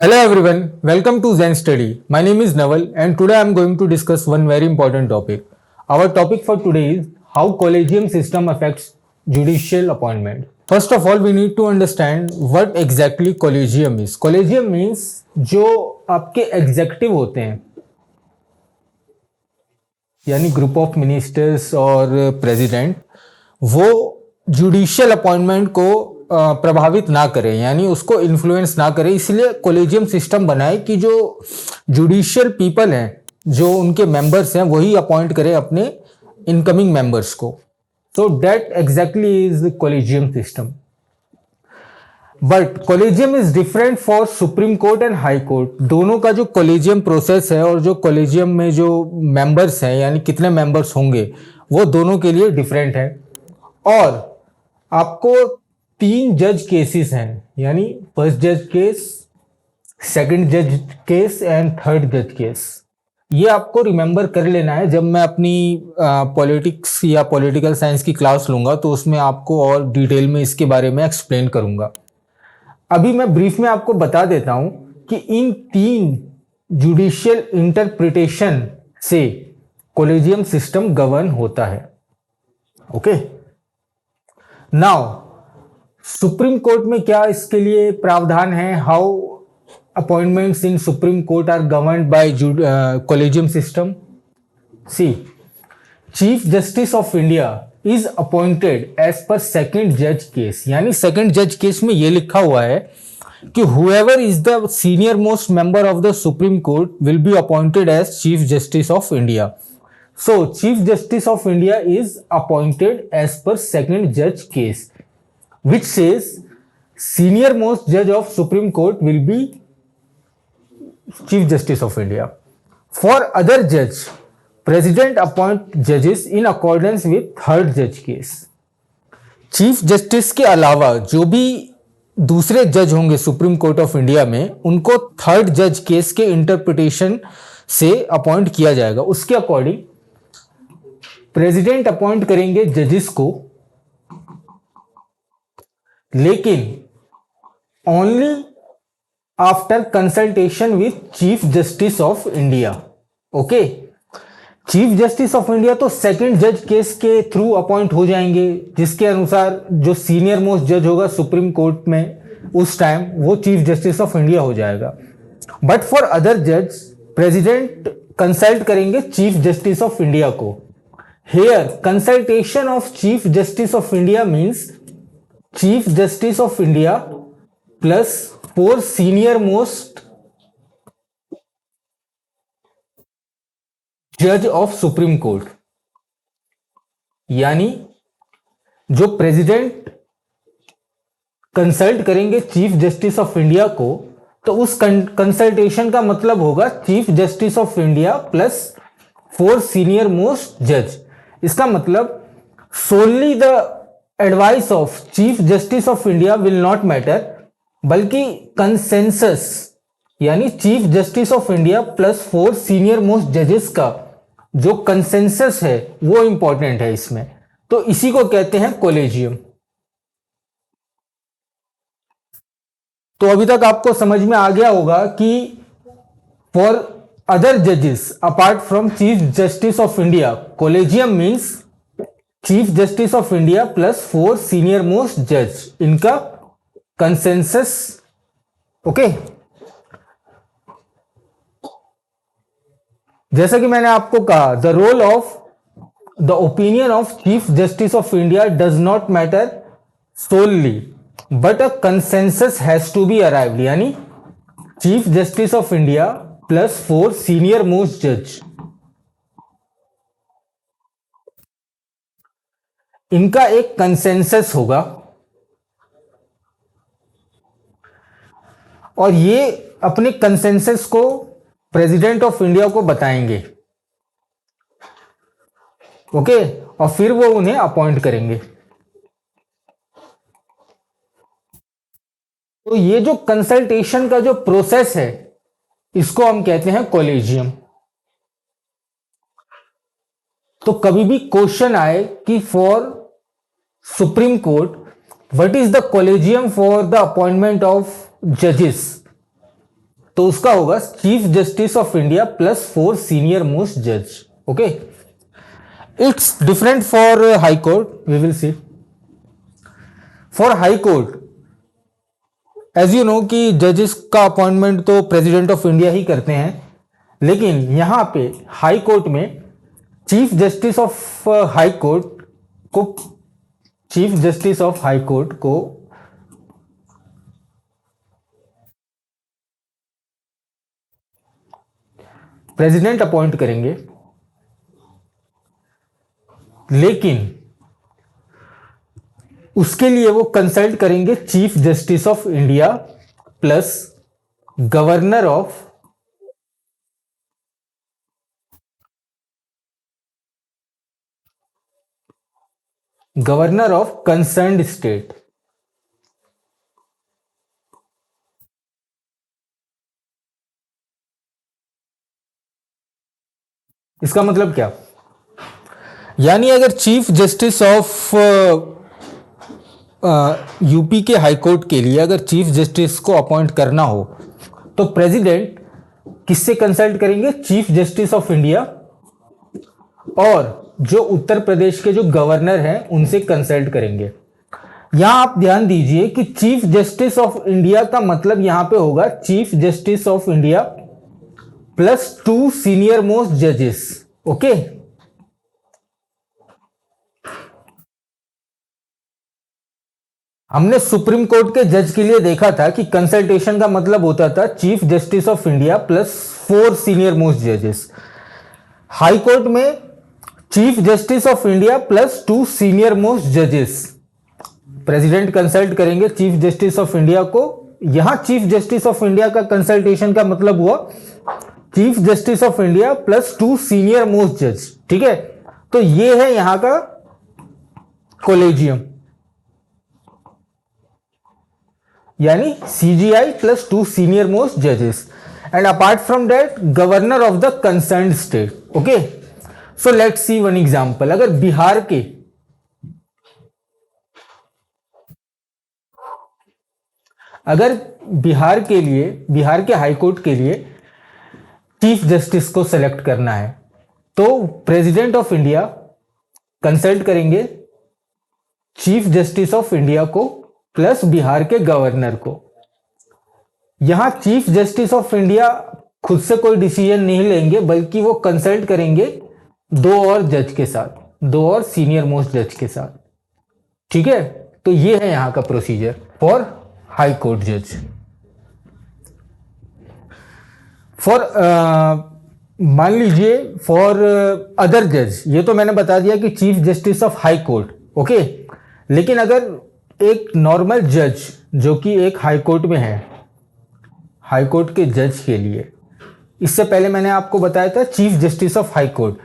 Hello everyone, welcome to Zen Study. My name is Naval and today I am going to discuss one very important topic. Our topic for today is how collegium system affects judicial appointment. First of all, we need to understand what exactly collegium is. Collegium means जो आपके executive होते हैं यानी group of ministers और president वो judicial appointment को प्रभावित ना करें यानी उसको इन्फ्लुएंस ना करें, इसलिए कॉलेजियम सिस्टम बनाए कि जो जुडिशियल पीपल हैं, जो उनके मेंबर्स हैं, वही अपॉइंट करें अपने इनकमिंग मेंबर्स को. So that exactly is collegium system. But collegium is different for supreme court and high court. दोनों का जो कॉलेजियम प्रोसेस है और जो कॉलेजियम में जो मेंबर्स हैं यानी कितने मेंबर्स होंगे वो दोनों के लिए डिफरेंट है. और आपको 3 जज केसेस हैं यानी फर्स्ट जज केस, सेकंड जज केस एंड थर्ड जज केस. ये आपको रिमेंबर कर लेना है. जब मैं अपनी पॉलिटिक्स या पॉलिटिकल साइंस की क्लास लूंगा तो उसमें आपको और डिटेल में इसके बारे में एक्सप्लेन करूंगा. अभी मैं ब्रीफ में आपको बता देता हूं कि इन 3 जुडिशियल इंटरप्रिटेशन से कॉलेजियम सिस्टम गवर्न होता है. ओके, नाउ सुप्रीम कोर्ट में क्या इसके लिए प्रावधान है? How appointments in Supreme Court are governed by collegium system. See, chief justice of India is appointed as per second जज केस. यानी सेकंड जज केस में यह लिखा हुआ है कि whoever is the senior most member of the Supreme Court will be appointed as chief justice of India. So chief justice of India is appointed as per second जज case, which says senior most judge of Supreme Court will be Chief Justice of India. For other judge, President appoint judges in accordance with third judge case. Chief justice के अलावा जो भी दूसरे जज होंगे supreme court of India में, उनको third जज केस के इंटरप्रिटेशन से अपॉइंट किया जाएगा. उसके अकॉर्डिंग प्रेसिडेंट अपॉइंट करेंगे जजेस को, लेकिन only after consultation with chief justice of India. Okay, chief justice of India तो सेकंड जज केस के थ्रू अपॉइंट हो जाएंगे, जिसके अनुसार जो सीनियर मोस्ट जज होगा सुप्रीम कोर्ट में उस टाइम वो चीफ जस्टिस ऑफ इंडिया हो जाएगा. बट फॉर अदर जज प्रेसिडेंट कंसल्ट करेंगे चीफ जस्टिस ऑफ इंडिया को. Here consultation of chief justice of India means chief justice of India plus 4 senior most जज of supreme court. यानी जो president consult करेंगे chief justice of India को, तो उस कंसल्टेशन का मतलब होगा chief justice of India plus 4 senior most जज. इसका मतलब so only the advice of chief justice of India will not matter, बल्कि कंसेंसस यानी chief justice of India plus 4 senior most जजेस का जो कंसेंसस है वो इंपॉर्टेंट है इसमें. तो इसी को कहते हैं कॉलेजियम. तो अभी तक आपको समझ में आ गया होगा कि फॉर अदर जजेस apart from chief justice of India, collegium means chief justice of India plus 4 senior most जज, इनका कंसेंसस. ओके, जैसा कि मैंने आपको कहा, the role of the opinion of chief justice of India does not matter solely but a consensus has to be arrived. यानी chief justice of India plus 4 senior most जज, इनका एक कंसेंसस होगा और ये अपने कंसेंसस को प्रेसिडेंट ऑफ इंडिया को बताएंगे. ओके, और फिर वो उन्हें अपॉइंट करेंगे. तो ये जो कंसल्टेशन का जो प्रोसेस है इसको हम कहते हैं कॉलेजियम. तो कभी भी क्वेश्चन आए कि for supreme court what is the collegium for the appointment of जजेस, तो उसका होगा chief justice of India plus 4 senior most जज. Okay, it's different for high court. We will see. For high court, as you know कि जजेस का appointment तो president of India ही करते हैं, लेकिन यहां पे हाई कोर्ट में chief justice of high court को प्रेसिडेंट अपॉइंट करेंगे, लेकिन उसके लिए वो कंसल्ट करेंगे chief justice of India plus governor of concerned state. इसका मतलब क्या? यानी अगर चीफ जस्टिस ऑफ यूपी के हाई कोर्ट के लिए अगर चीफ जस्टिस को अपॉइंट करना हो तो प्रेसिडेंट किससे कंसल्ट करेंगे? चीफ जस्टिस ऑफ इंडिया और जो उत्तर प्रदेश के जो गवर्नर हैं उनसे कंसल्ट करेंगे. यहां आप ध्यान दीजिए कि चीफ जस्टिस ऑफ इंडिया का मतलब यहां पे होगा chief justice of India plus 2 senior most जजेस. ओके, हमने सुप्रीम कोर्ट के जज के लिए देखा था कि कंसल्टेशन का मतलब होता था chief justice of India plus 4 senior most जजेस. हाई कोर्ट में chief justice of India plus 2 senior most जजेस. प्रेसिडेंट कंसल्ट करेंगे चीफ जस्टिस ऑफ इंडिया को. यहां चीफ जस्टिस ऑफ इंडिया का कंसल्टेशन का मतलब हुआ chief justice of India plus 2 senior most जज. ठीक है, तो ये है यहां का कोलेजियम, यानी सीजीआई प्लस 2 सीनियर मोस्ट जजेस, and apart from that governor of the concerned state. Okay, so let's see one example. अगर बिहार के हाई कोर्ट के लिए चीफ जस्टिस को सेलेक्ट करना है तो प्रेसिडेंट ऑफ इंडिया कंसल्ट करेंगे चीफ जस्टिस ऑफ इंडिया को प्लस बिहार के गवर्नर को. यहां चीफ जस्टिस ऑफ इंडिया खुद से कोई डिसीजन नहीं लेंगे, बल्कि वो कंसल्ट करेंगे 2 और जज के साथ, 2 और सीनियर मोस्ट जज के साथ. ठीक है, तो ये है यहां का प्रोसीजर फॉर हाई कोर्ट जज. फॉर मान लीजिए फॉर अदर जज, ये तो मैंने बता दिया कि chief justice of high court. Okay, लेकिन अगर एक नॉर्मल जज जो कि एक हाई कोर्ट में है, हाई कोर्ट के जज के लिए, इससे पहले मैंने आपको बताया था chief justice of high court,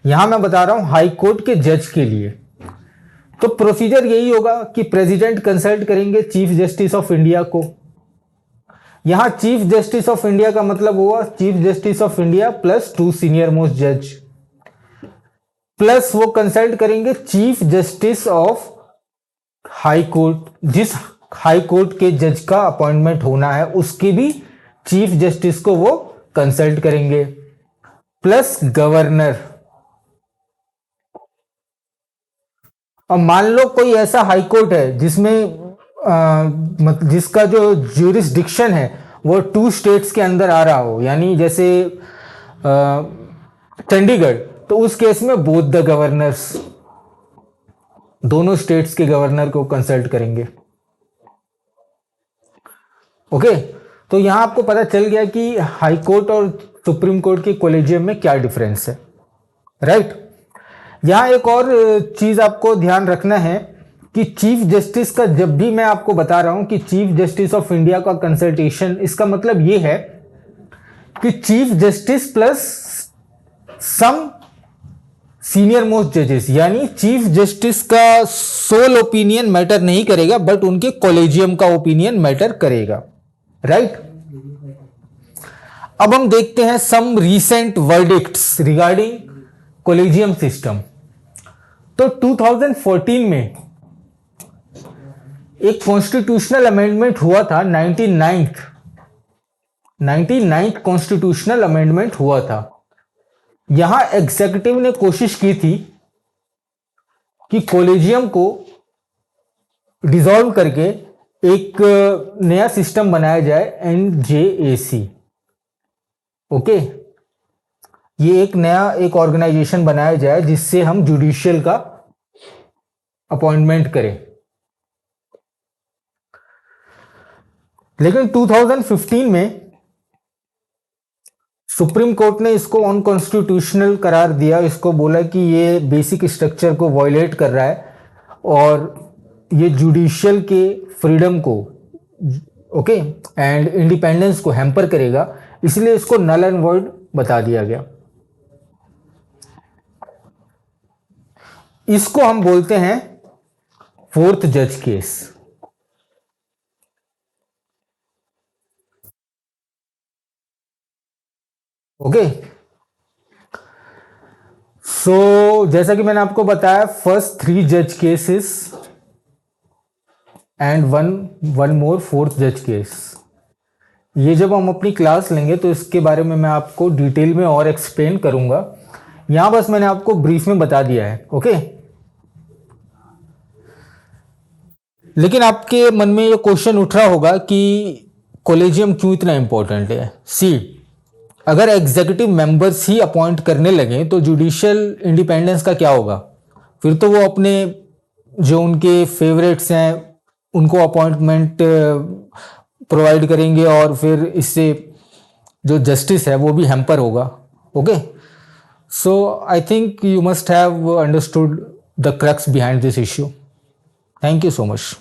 यहां मैं बता रहा हूं हाई कोर्ट के जज के लिए, तो प्रोसीजर यही होगा कि प्रेसिडेंट कंसल्ट करेंगे चीफ जस्टिस ऑफ इंडिया को. यहां चीफ जस्टिस ऑफ इंडिया का मतलब हुआ chief justice of India plus 2 senior most जज, प्लस वो कंसल्ट करेंगे chief justice of high court, जिस हाई कोर्ट के जज का अपॉइंटमेंट होना है उसकी भी चीफ जस्टिस को वो कंसल्ट करेंगे, प्लस गवर्नर. अब मान लो कोई ऐसा हाई कोर्ट है जिसका जो ज्यूरिसडिक्शन है वो 2 स्टेट्स के अंदर आ रहा हो, यानी जैसे चंडीगढ़, तो उस केस में बोथ द गवर्नर्स, दोनों स्टेट्स के गवर्नर को कंसल्ट करेंगे. ओके, तो यहां आपको पता चल गया कि हाई कोर्ट और सुप्रीम कोर्ट के कॉलेजियम में क्या डिफरेंस है. राइट, यहां एक और चीज आपको ध्यान रखना है कि चीफ जस्टिस का, जब भी मैं आपको बता रहा हूं कि चीफ जस्टिस ऑफ इंडिया का कंसल्टेशन, इसका मतलब यह है कि chief justice plus some senior most जजेस, यानी चीफ जस्टिस का सोल ओपिनियन मैटर नहीं करेगा, बट उनके कॉलेजियम का ओपिनियन मैटर करेगा. राइट, अब हम देखते हैं some recent verdicts regarding collegium system. तो 2014 में एक कॉन्स्टिट्यूशनल अमेंडमेंट हुआ था, 99th 99th कॉन्स्टिट्यूशनल अमेंडमेंट हुआ था। यहां एग्जीक्यूटिव ने कोशिश की थी कि कॉलेजियम को डिसॉल्व करके एक नया सिस्टम बनाया जाए, NJAC। ओके, ये एक ऑर्गेनाइजेशन बनाया जाए जिससे हम जुडिशियल का अपॉइंटमेंट करें। लेकिन 2015 में सुप्रीम कोर्ट ने इसको अनकॉन्स्टिट्यूशनल करार दिया। इसको बोला कि ये बेसिक स्ट्रक्चर को वायलेट कर रहा है और ये जुडिशियल के फ्रीडम को, ओके, एंड इंडिपेंडेंस को हैम्पर करेगा, इसलिए इसको नल एंड वॉइड बता दिया गया। इसको हम बोलते हैं फोर्थ जज केस। ओके, सो जैसा कि मैंने आपको बताया, फर्स्ट 3 जज cases and one more fourth जज केस। ये जब हम अपनी क्लास लेंगे तो इसके बारे में मैं आपको डिटेल में और एक्सप्लेन करूंगा। यहां बस मैंने आपको ब्रीफ में बता दिया है। ओके, लेकिन आपके मन में ये क्वेश्चन उठ रहा होगा कि कॉलेजियम क्यों इतना इंपॉर्टेंट है। सी, अगर एग्जीक्यूटिव मेंबर्स ही अपॉइंट करने लगे तो जुडिशियल इंडिपेंडेंस का क्या होगा? फिर तो वो अपने जो उनके फेवरेट्स हैं उनको अपॉइंटमेंट प्रोवाइड करेंगे और फिर इससे जो जस्टिस है वो भी हैम्पर होगा। Okay, so I think you must have understood the crux behind this issue. Thank you so much.